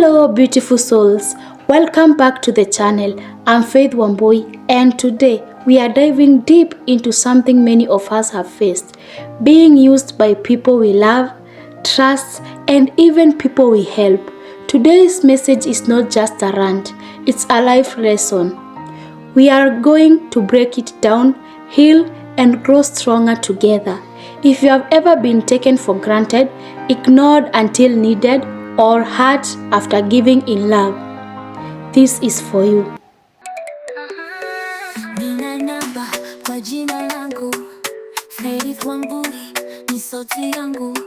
Hello beautiful souls, welcome back to the channel. I'm Faith Wambui, and today we are diving deep into something many of us have faced: being used by people we love, trust, and even people we help. Today's message is not just a rant, it's a life lesson. We are going to break it down, heal, and grow stronger together. If you have ever been taken for granted, ignored until needed, or hurt after giving in love, this is for you. Nina namba kwa jina langu, Faith Wambui ni sauti yangu,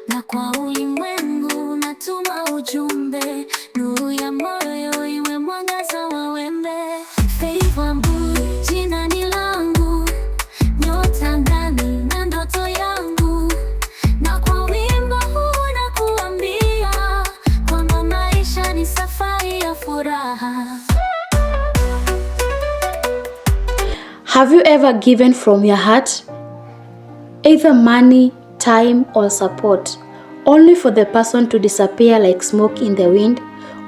na kwa ulimwengu natuma ujumbe, nuru ya moyo iwe mwangaza wa wembe. Faith Wambui, jina ni langu, nyota ndani na ndoto yangu, na kwa wimbo huu nakuambia kwamba maisha ni safari ya furaha. Have you ever given from your heart? Either money, time, or support, only for the person to disappear like smoke in the wind,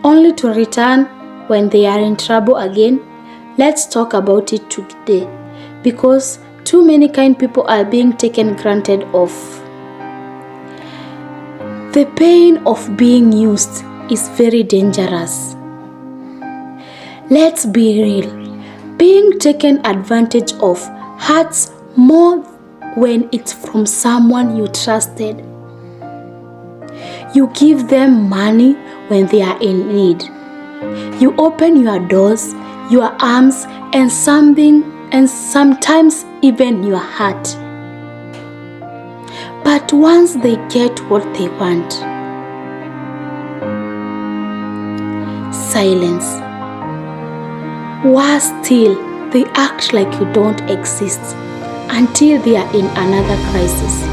only to return when they are in trouble again? Let's talk about it today, because too many kind people are being taken granted of. The pain of being used is very dangerous. Let's be real. Being taken advantage of hurts more when it's from someone you trusted. You give them money when they are in need. You open your doors, your arms, and sometimes even your heart. But once they get what they want, silence. Worse still, they act like you don't exist until they are in another crisis.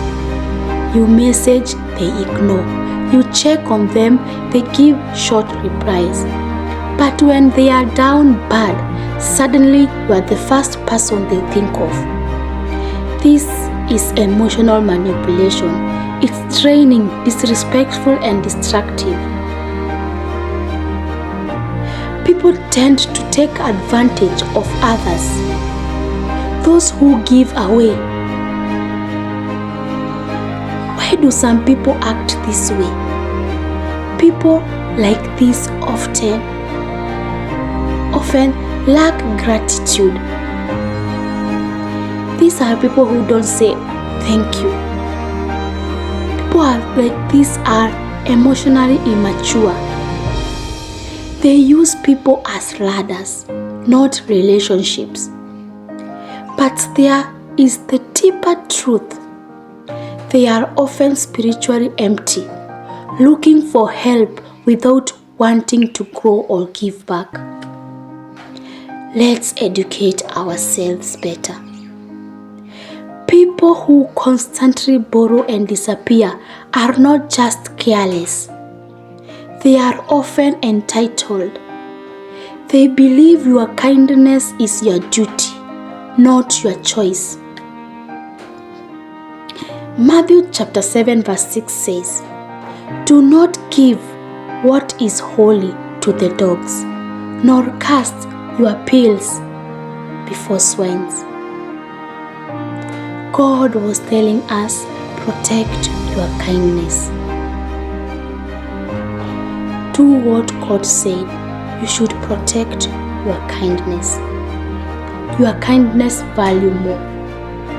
You message, they ignore. You check on them, they give short replies. But when they are down bad, suddenly you are the first person they think of. This is emotional manipulation. It's draining, disrespectful, and destructive. People tend to take advantage of others, those who give away. Why do some people act this way? People like this often lack gratitude. These are people who don't say thank you. People like these are emotionally immature. They use people as ladders, not relationships. But there is the deeper truth. They are often spiritually empty, looking for help without wanting to grow or give back. Let's educate ourselves better. People who constantly borrow and disappear are not just careless. They are often entitled. They believe your kindness is your duty, not your choice. Matthew chapter 7 verse 6 says, "Do not give what is holy to the dogs, nor cast your pearls before swines." God was telling us, protect your kindness. Do what God said. You should protect your kindness. Your kindness value more,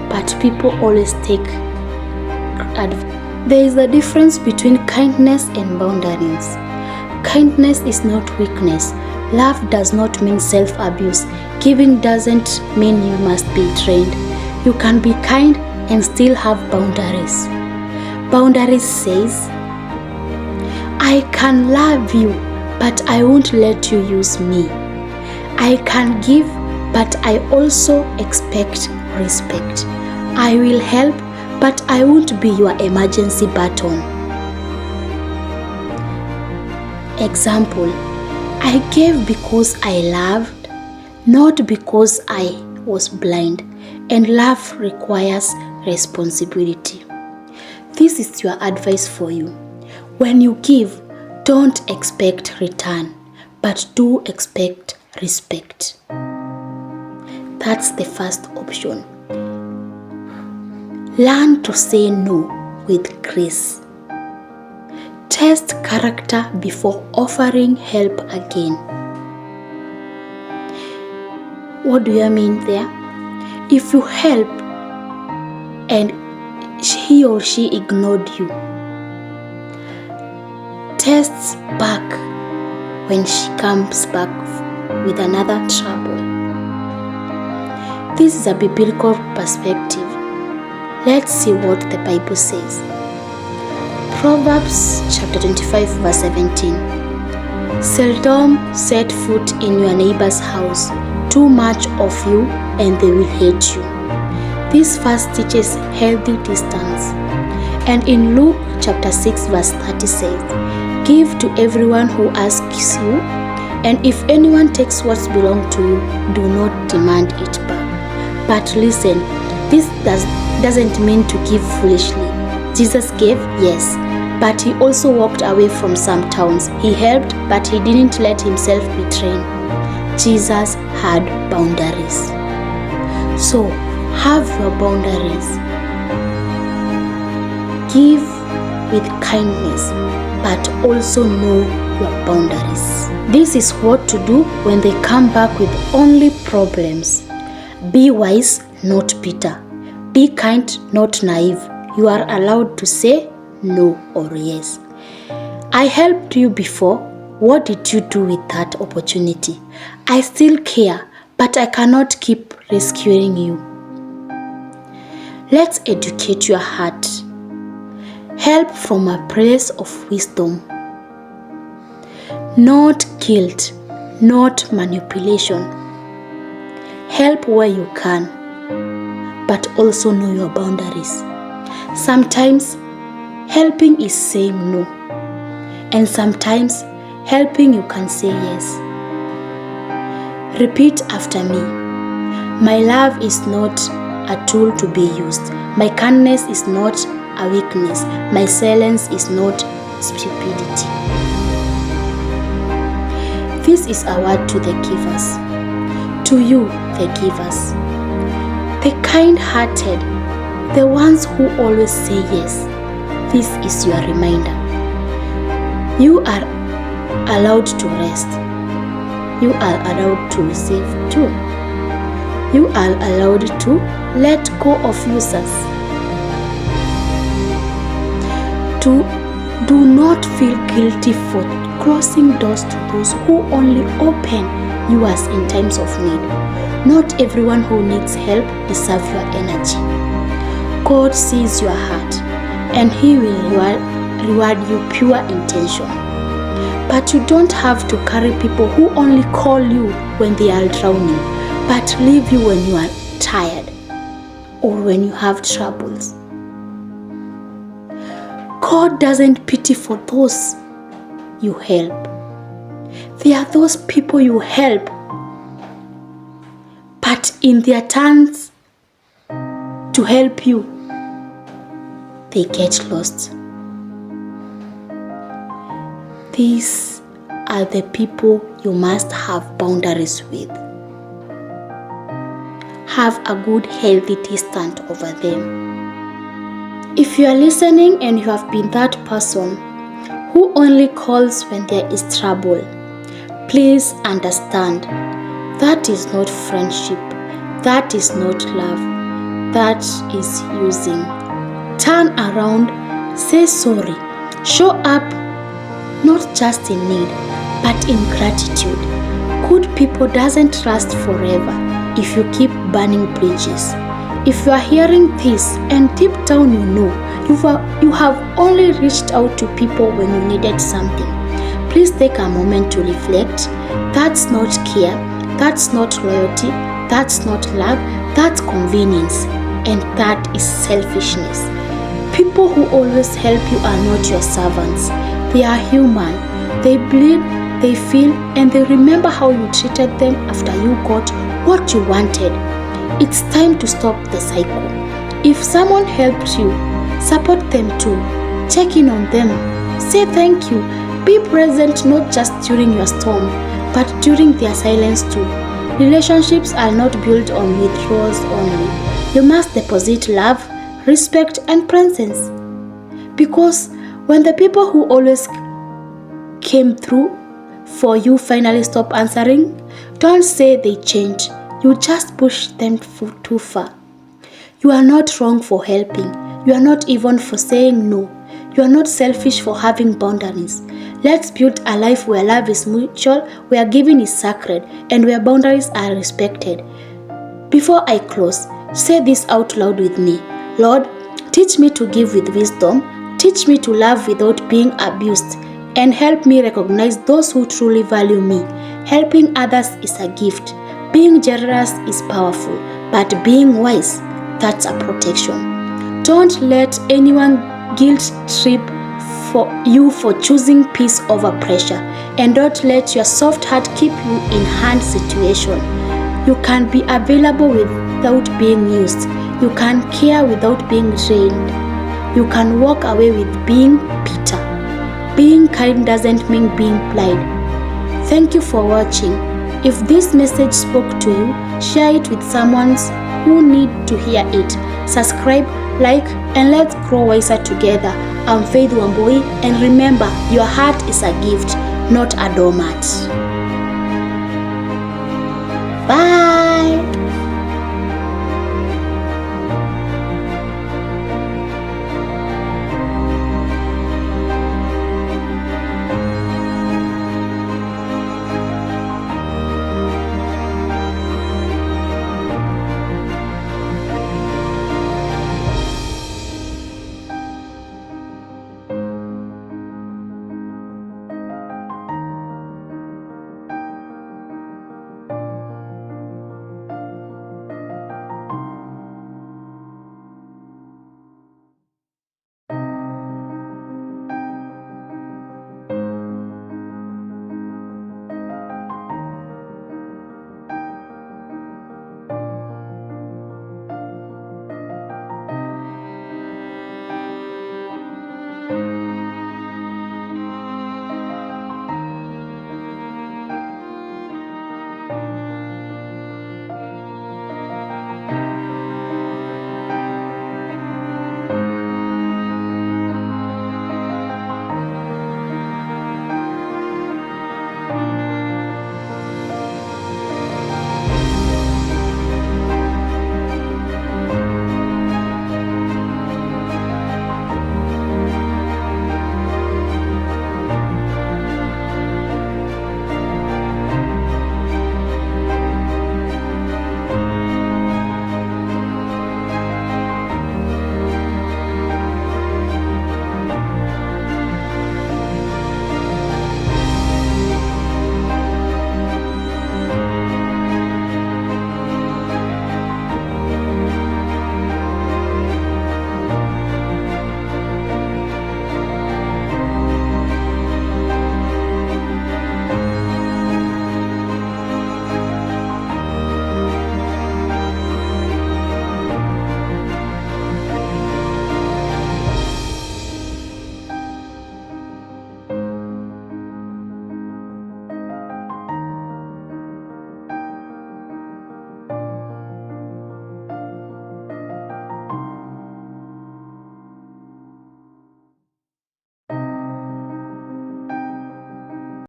but people always take advantage. There is a difference between kindness and boundaries. Kindness is not weakness. Love does not mean self-abuse. Giving doesn't mean you must be trained. You can be kind and still have boundaries. Boundaries says, I can love you, but I won't let you use me. I can give, but I also expect respect. I will help, but I won't be your emergency button. Example, I gave because I loved, not because I was blind, and love requires responsibility. This is your advice for you. When you give, Don't expect return, but do expect respect. That's the first option. Learn to say no with grace. Test character before offering help again. What do you mean there? If you help and he or she ignored you, test back when she comes back with another trouble. This is a biblical perspective. Let's see what the Bible says. Proverbs chapter 25 verse 17. Seldom set foot in your neighbor's house. Too much of you and they will hate you. This verse teaches healthy distance. And in Luke chapter 6 verse 30 says, give to everyone who asks you, and if anyone takes what belongs to you, do not demand it back. But listen, this doesn't mean to give foolishly. Jesus gave, yes, but he also walked away from some towns. He helped, but he didn't let himself be trained. Jesus had boundaries. So, have your boundaries. Give with kindness, but also know your boundaries. This is what to do when they come back with only problems. Be wise, not bitter. Be kind, not naive. You are allowed to say no or yes. I helped you before. What did you do with that opportunity? I still care, but I cannot keep rescuing you. Let's educate your heart. Help from a place of wisdom. Not guilt, not manipulation. Help where you can, but also know your boundaries. Sometimes helping is saying no, and sometimes helping you can say yes. Repeat after me. My love is not a tool to be used. My kindness is not a weakness. My silence is not stupidity. This is a word to the givers. To you, the givers. The kind-hearted, the ones who always say yes. This is your reminder. You are allowed to rest. You are allowed to receive too. You are allowed to let go of users. Do not feel guilty for closing doors to those who only open yours in times of need. Not everyone who needs help deserves your energy. God sees your heart, and He will reward you pure intention. But you don't have to carry people who only call you when they are drowning, but leave you when you are tired or when you have troubles. God doesn't pity for those you help. They are those people you help, but in their turns to help you, they get lost. These are the people you must have boundaries with. Have a good, healthy distance over them. If you are listening and you have been that person who only calls when there is trouble, please understand that is not friendship, that is not love, that is using. Turn around, say sorry, show up, not just in need, but in gratitude. Good people doesn't last forever if you keep burning bridges. If you are hearing this and deep down you know you have only reached out to people when you needed something, please take a moment to reflect. That's not care, that's not loyalty, that's not love, that's convenience, and that is selfishness. People who always help you are not your servants. They are human. They bleed, they feel, and they remember how you treated them after you got what you wanted. It's time to stop the cycle. If someone helped you, support them too. Check in on them. Say thank you. Be present not just during your storm, but during their silence too. Relationships are not built on withdrawals only. You must deposit love, respect, and presence. Because when the people who always came through for you finally stop answering, don't say they changed. You just push them too far. You are not wrong for helping. You are not even for saying no. You are not selfish for having boundaries. Let's build a life where love is mutual, where giving is sacred, and where boundaries are respected. Before I close, say this out loud with me. Lord, teach me to give with wisdom. Teach me to love without being abused. And help me recognize those who truly value me. Helping others is a gift. Being generous is powerful, but being wise, that's a protection. Don't let anyone guilt trip for choosing peace over pressure, and don't let your soft heart keep you in hard situation. You can be available without being used. You can care without being drained. You can walk away with being bitter. Being kind doesn't mean being blind. Thank you for watching. If this message spoke to you, share it with someone who need to hear it. Subscribe, like, and let's grow wiser together. I'm Faith Wambui, and remember, your heart is a gift, not a doormat. Bye!